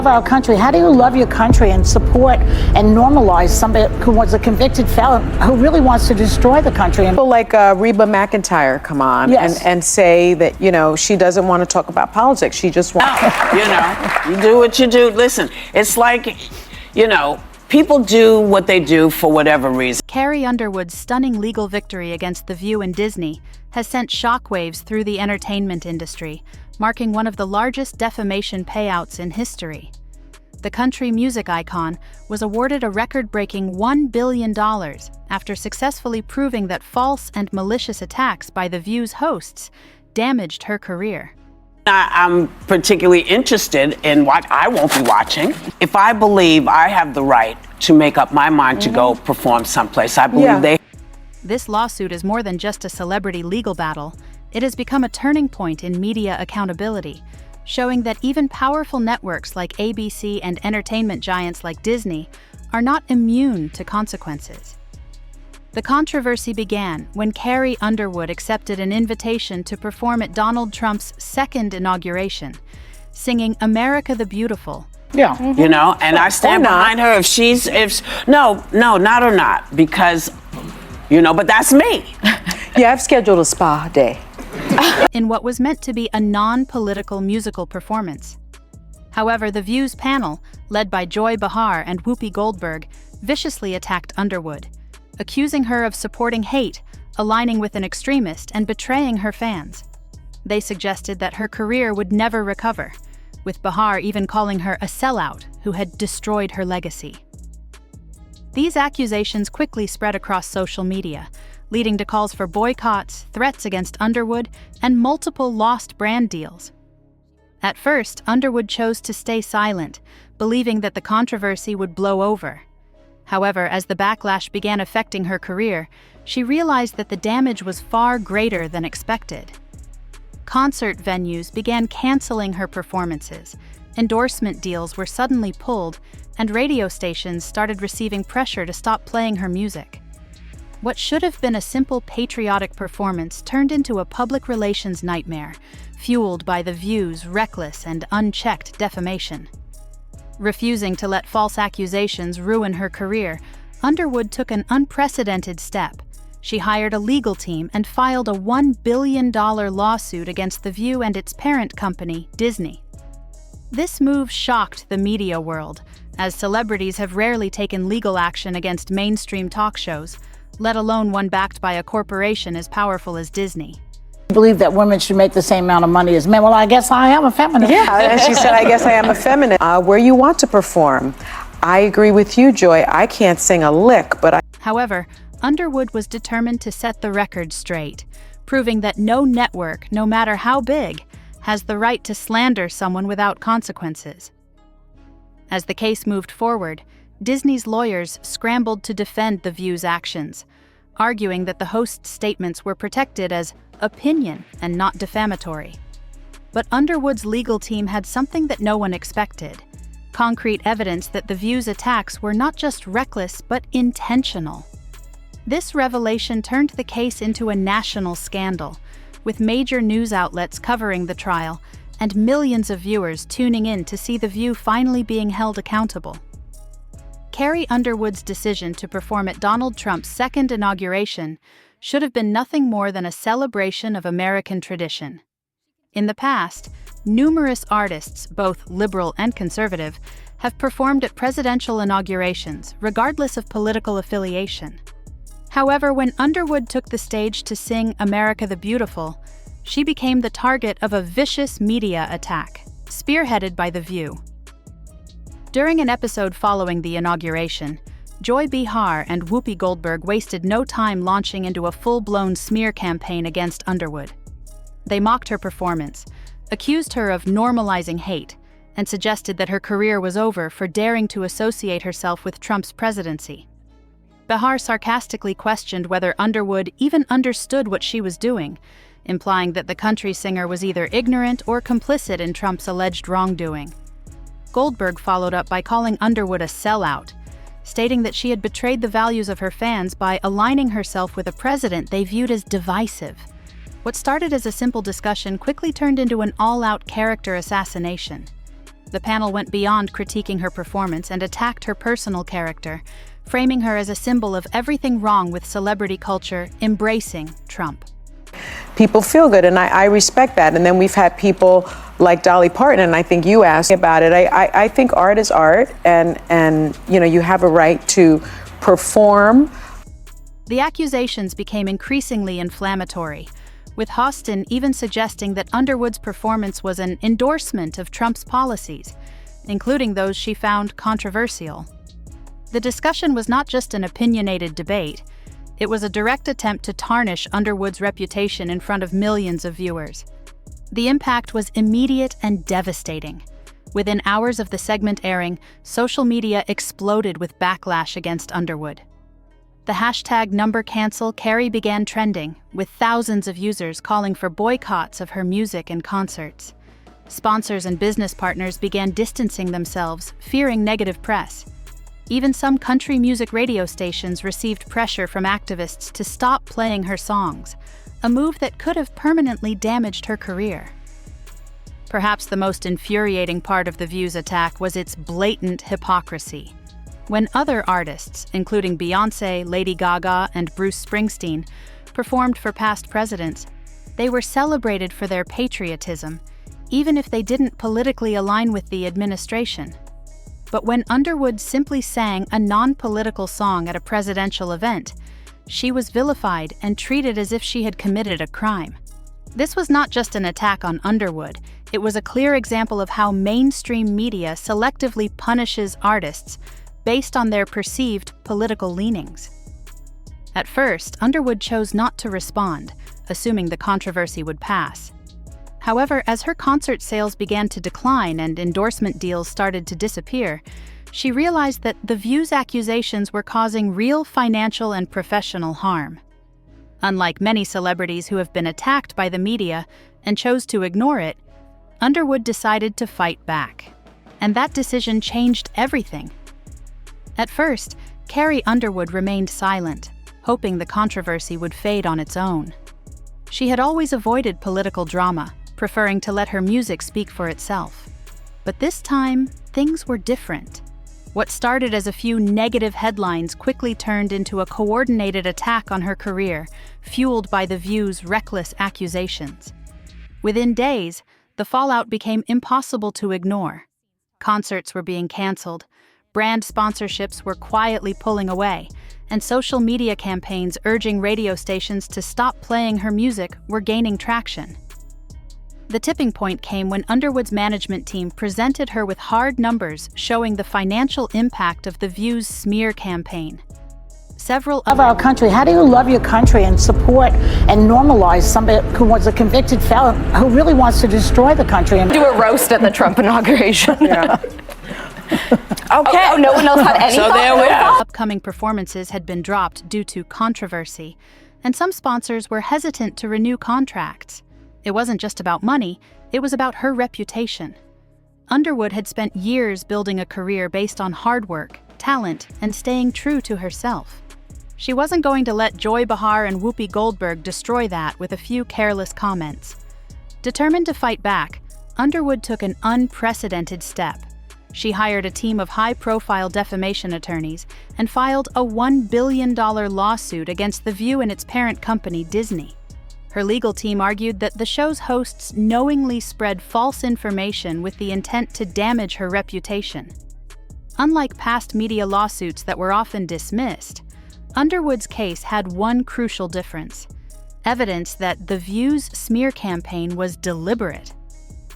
Our country. How do you love your country and support and normalize somebody who was a convicted felon who really wants to destroy the country? People like Reba McEntire come on Yes. and say that, you know, she doesn't want to talk about politics. She just wants... You know, you do what you do. Listen, it's like, you know, people do what they do for whatever reason. Carrie Underwood's stunning legal victory against The View and Disney has sent shockwaves through the entertainment industry, marking one of the largest defamation payouts in history. The country music icon was awarded a record-breaking $1 billion after successfully proving that false and malicious attacks by The View's hosts damaged her career. I'm particularly interested in what I won't be watching. If I believe I have the right to make up my mind to go perform someplace, I believe they... This lawsuit is more than just a celebrity legal battle. It has become a turning point in media accountability, showing that even powerful networks like ABC and entertainment giants like Disney are not immune to consequences. The controversy began when Carrie Underwood accepted an invitation to perform at Donald Trump's second inauguration, singing "America the Beautiful." Yeah. You know, and I stand behind her no, not or not, because, you know, but that's me. Yeah, I've scheduled a spa day. In what was meant to be a non-political musical performance. However, The View's panel, led by Joy Behar and Whoopi Goldberg, viciously attacked Underwood, accusing her of supporting hate, aligning with an extremist, and betraying her fans. They suggested that her career would never recover, with Behar even calling her a sellout who had destroyed her legacy. These accusations quickly spread across social media, leading to calls for boycotts, threats against Underwood, and multiple lost brand deals. At first, Underwood chose to stay silent, believing that the controversy would blow over. However, as the backlash began affecting her career, she realized that the damage was far greater than expected. Concert venues began canceling her performances, endorsement deals were suddenly pulled, and radio stations started receiving pressure to stop playing her music. What should have been a simple patriotic performance turned into a public relations nightmare, fueled by The View's reckless and unchecked defamation. Refusing to let false accusations ruin her career, Underwood took an unprecedented step. She hired a legal team and filed a $1 billion lawsuit against The View and its parent company, Disney. This move shocked the media world, as celebrities have rarely taken legal action against mainstream talk shows, let alone one backed by a corporation as powerful as Disney. I believe that women should make the same amount of money as men. Well, I guess I am a feminist. Yeah, and she said, I guess I am a feminist. Where you want to perform. I agree with you, Joy. I can't sing a lick, but I... However, Underwood was determined to set the record straight, proving that no network, no matter how big, has the right to slander someone without consequences. As the case moved forward, Disney's lawyers scrambled to defend The View's actions, arguing that the host's statements were protected as opinion and not defamatory. But Underwood's legal team had something that no one expected: concrete evidence that The View's attacks were not just reckless but intentional. This revelation turned the case into a national scandal, with major news outlets covering the trial and millions of viewers tuning in to see The View finally being held accountable. Carrie Underwood's decision to perform at Donald Trump's second inauguration should have been nothing more than a celebration of American tradition. In the past, numerous artists, both liberal and conservative, have performed at presidential inaugurations, regardless of political affiliation. However, when Underwood took the stage to sing "America the Beautiful," she became the target of a vicious media attack, spearheaded by The View. During an episode following the inauguration, Joy Behar and Whoopi Goldberg wasted no time launching into a full-blown smear campaign against Underwood. They mocked her performance, accused her of normalizing hate, and suggested that her career was over for daring to associate herself with Trump's presidency. Behar sarcastically questioned whether Underwood even understood what she was doing, implying that the country singer was either ignorant or complicit in Trump's alleged wrongdoing. Goldberg followed up by calling Underwood a sellout, stating that she had betrayed the values of her fans by aligning herself with a president they viewed as divisive. What started as a simple discussion quickly turned into an all-out character assassination. The panel went beyond critiquing her performance and attacked her personal character, framing her as a symbol of everything wrong with celebrity culture, embracing Trump. People feel good, and I respect that. And then we've had people like Dolly Parton, and I think you asked about it. I think art is art, and you have a right to perform. The accusations became increasingly inflammatory, with Hostin even suggesting that Underwood's performance was an endorsement of Trump's policies, including those she found controversial. The discussion was not just an opinionated debate, it was a direct attempt to tarnish Underwood's reputation in front of millions of viewers. The impact was immediate and devastating. Within hours of the segment airing, social media exploded with backlash against Underwood. The hashtag #CancelCarrie Carrie began trending, with thousands of users calling for boycotts of her music and concerts. Sponsors and business partners began distancing themselves, fearing negative press. Even some country music radio stations received pressure from activists to stop playing her songs, a move that could have permanently damaged her career. Perhaps the most infuriating part of The View's attack was its blatant hypocrisy. When other artists, including Beyoncé, Lady Gaga, and Bruce Springsteen, performed for past presidents, they were celebrated for their patriotism, even if they didn't politically align with the administration. But when Underwood simply sang a non-political song at a presidential event, she was vilified and treated as if she had committed a crime. This was not just an attack on Underwood, it was a clear example of how mainstream media selectively punishes artists based on their perceived political leanings. At first, Underwood chose not to respond, assuming the controversy would pass. However, as her concert sales began to decline and endorsement deals started to disappear, she realized that The View's accusations were causing real financial and professional harm. Unlike many celebrities who have been attacked by the media and chose to ignore it, Underwood decided to fight back. And that decision changed everything. At first, Carrie Underwood remained silent, hoping the controversy would fade on its own. She had always avoided political drama, preferring to let her music speak for itself. But this time, things were different. What started as a few negative headlines quickly turned into a coordinated attack on her career, fueled by The View's reckless accusations. Within days, the fallout became impossible to ignore. Concerts were being canceled, brand sponsorships were quietly pulling away, and social media campaigns urging radio stations to stop playing her music were gaining traction. The tipping point came when Underwood's management team presented her with hard numbers showing the financial impact of The View's smear campaign. Several Love our country. How do you love your country and support and normalize somebody who was a convicted felon who really wants to destroy the country? Do a roast at the Trump inauguration. Yeah. Okay. Oh, no one else had any So thought? there we are. upcoming performances had been dropped due to controversy, and some sponsors were hesitant to renew contracts. It wasn't just about money, it was about her reputation. Underwood had spent years building a career based on hard work, talent, and staying true to herself. She wasn't going to let Joy Behar and Whoopi Goldberg destroy that with a few careless comments. Determined to fight back, Underwood took an unprecedented step. She hired a team of high-profile defamation attorneys and filed a $1 billion lawsuit against The View and its parent company, Disney. Her legal team argued that the show's hosts knowingly spread false information with the intent to damage her reputation. Unlike past media lawsuits that were often dismissed, Underwood's case had one crucial difference: evidence that The View's smear campaign was deliberate.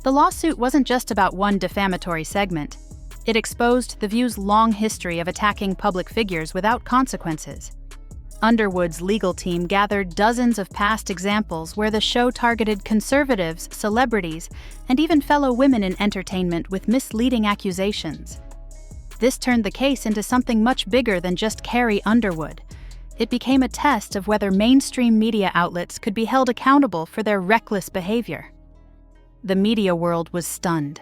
The lawsuit wasn't just about one defamatory segment. It exposed The View's long history of attacking public figures without consequences. Underwood's legal team gathered dozens of past examples where the show targeted conservatives, celebrities, and even fellow women in entertainment with misleading accusations. This turned the case into something much bigger than just Carrie Underwood. It became a test of whether mainstream media outlets could be held accountable for their reckless behavior. The media world was stunned.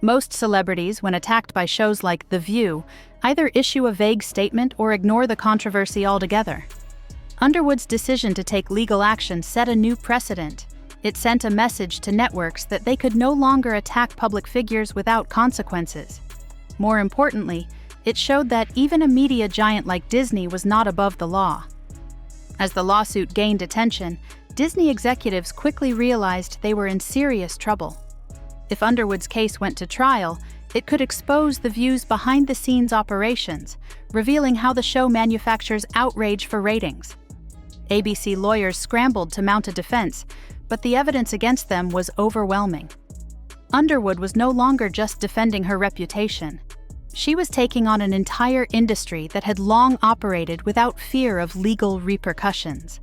Most celebrities, when attacked by shows like The View, either issue a vague statement or ignore the controversy altogether. Underwood's decision to take legal action set a new precedent. It sent a message to networks that they could no longer attack public figures without consequences. More importantly, it showed that even a media giant like Disney was not above the law. As the lawsuit gained attention, Disney executives quickly realized they were in serious trouble. If Underwood's case went to trial, it could expose The View's behind-the-scenes operations, revealing how the show manufactures outrage for ratings. ABC lawyers scrambled to mount a defense, but the evidence against them was overwhelming. Underwood was no longer just defending her reputation. She was taking on an entire industry that had long operated without fear of legal repercussions.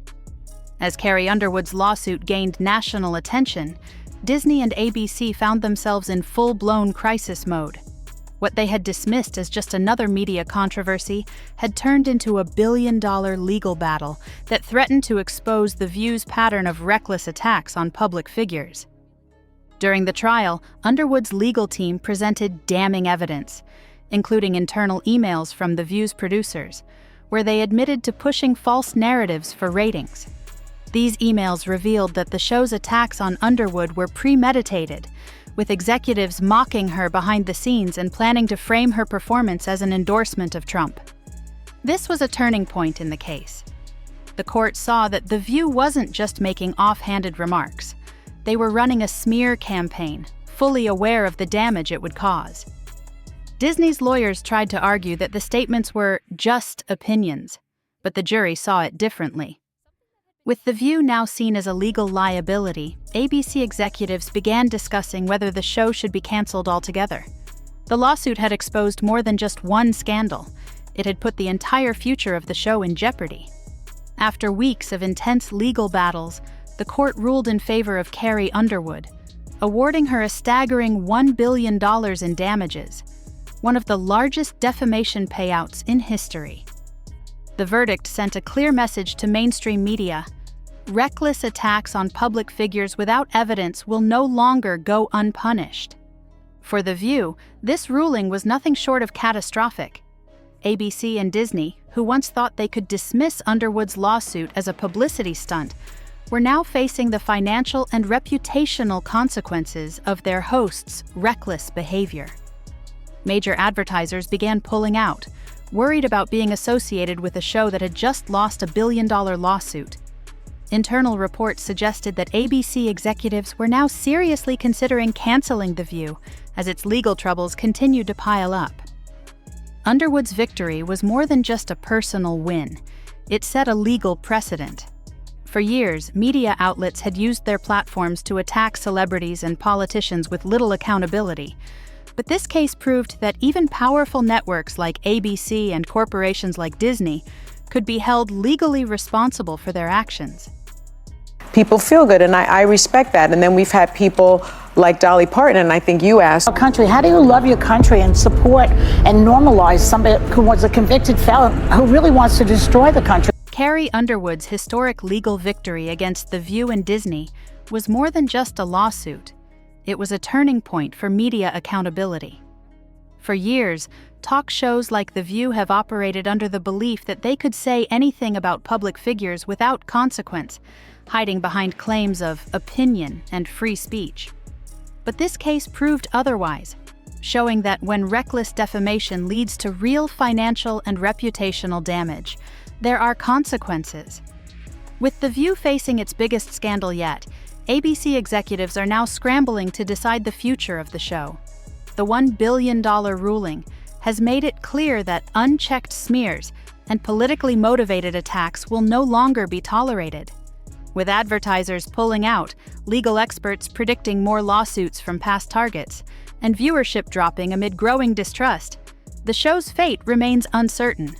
As Carrie Underwood's lawsuit gained national attention, Disney and ABC found themselves in full-blown crisis mode. What they had dismissed as just another media controversy had turned into a billion-dollar legal battle that threatened to expose The View's pattern of reckless attacks on public figures. During the trial, Underwood's legal team presented damning evidence, including internal emails from The View's producers, where they admitted to pushing false narratives for ratings. These emails revealed that the show's attacks on Underwood were premeditated, with executives mocking her behind the scenes and planning to frame her performance as an endorsement of Trump. This was a turning point in the case. The court saw that The View wasn't just making offhanded remarks. They were running a smear campaign, fully aware of the damage it would cause. Disney's lawyers tried to argue that the statements were just opinions, but the jury saw it differently. With The View now seen as a legal liability, ABC executives began discussing whether the show should be canceled altogether. The lawsuit had exposed more than just one scandal. It had put the entire future of the show in jeopardy. After weeks of intense legal battles, the court ruled in favor of Carrie Underwood, awarding her a staggering $1 billion in damages, one of the largest defamation payouts in history. The verdict sent a clear message to mainstream media. Reckless attacks on public figures without evidence will no longer go unpunished. For The View, this ruling was nothing short of catastrophic. ABC and Disney, who once thought they could dismiss Underwood's lawsuit as a publicity stunt, were now facing the financial and reputational consequences of their hosts' reckless behavior. Major advertisers began pulling out, worried about being associated with a show that had just lost $1 billion lawsuit. Internal reports suggested that ABC executives were now seriously considering canceling The View as its legal troubles continued to pile up. Underwood's victory was more than just a personal win. It set a legal precedent. For years, media outlets had used their platforms to attack celebrities and politicians with little accountability. But this case proved that even powerful networks like ABC and corporations like Disney could be held legally responsible for their actions. People feel good, and I respect that. And then we've had people like Dolly Parton, and I think you asked, Our country, how do you love your country and support and normalize somebody who was a convicted felon who really wants to destroy the country? Carrie Underwood's historic legal victory against The View and Disney was more than just a lawsuit. It was a turning point for media accountability. For years, talk shows like The View have operated under the belief that they could say anything about public figures without consequence, hiding behind claims of opinion and free speech. But this case proved otherwise, showing that when reckless defamation leads to real financial and reputational damage, there are consequences. With The View facing its biggest scandal yet, ABC executives are now scrambling to decide the future of the show. The $1 billion ruling has made it clear that unchecked smears and politically motivated attacks will no longer be tolerated. With advertisers pulling out, legal experts predicting more lawsuits from past targets, and viewership dropping amid growing distrust, the show's fate remains uncertain.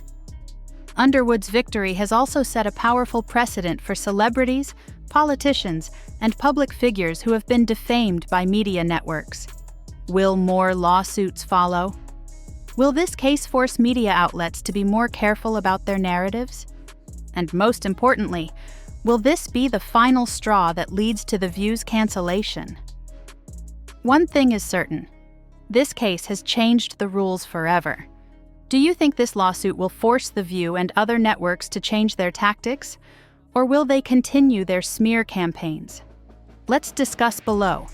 Underwood's victory has also set a powerful precedent for celebrities, politicians, and public figures who have been defamed by media networks. Will more lawsuits follow? Will this case force media outlets to be more careful about their narratives? And most importantly, will this be the final straw that leads to The View's cancellation? One thing is certain. This case has changed the rules forever. Do you think this lawsuit will force The View and other networks to change their tactics? Or will they continue their smear campaigns? Let's discuss below.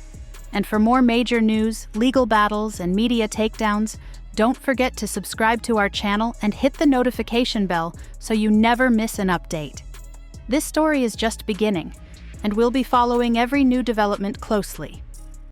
And for more major news, legal battles, and media takedowns, don't forget to subscribe to our channel and hit the notification bell so you never miss an update. This story is just beginning, and we'll be following every new development closely.